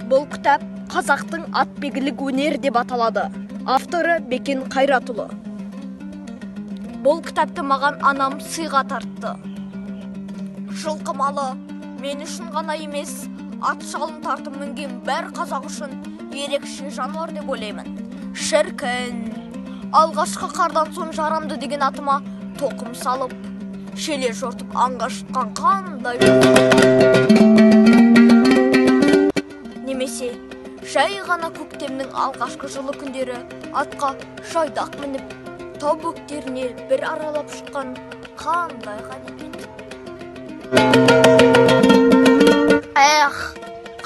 Бұл кітап қазақтың атбегілік өнер деп аталады. Авторы Бекен Қайратұлы. Бұл кітапты маған анам сыйға тартты. Жылқы малы мен үшін ғана емес, ат жалын тартып мінген бәр қазақ үшін ерекше жануар деп ойлаймын. Шіркін, алғашқы қардан соң жарамды деген атыма тоқым салып, шеле жортып аңға шыққан қандай немесе жай ғана көктемнің алғашқы жылы күндері атқа жайдақ мініп, тау бөктеріне бір аралап шыққан қандай ғанибет.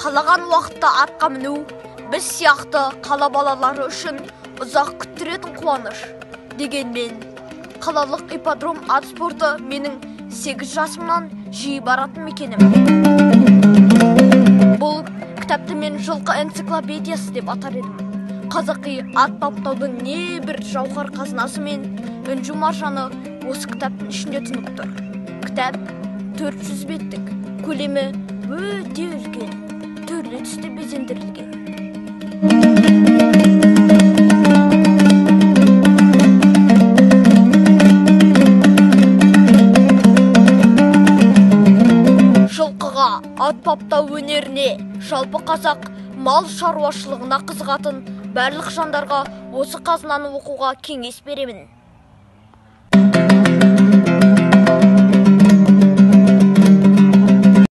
Қалаған уақытта атқа міну біз сияқты қала балалары үшін ұзақ күттіретін қуаныш. Дегенмен, қалалық ипподром ат спорты менің 8 жасымнан жиі баратын мекенім. Бұл кітапты мен жылқы энциклопедиясы деп атар едім. Қазақи ат баптаудың небір жауһар қазынасы мен үнжу маржаны осы кітаптың ішінде тұнып тұр. Кітап 400 беттік, көлемі өте үлкен, түрлі түсті безендірілген. Жылқыға, ат баптау өнеріне, жалпы қазақ мал шаруашылығына қызығатын барлық жандарға осы қазынаны оқуға кеңес беремін.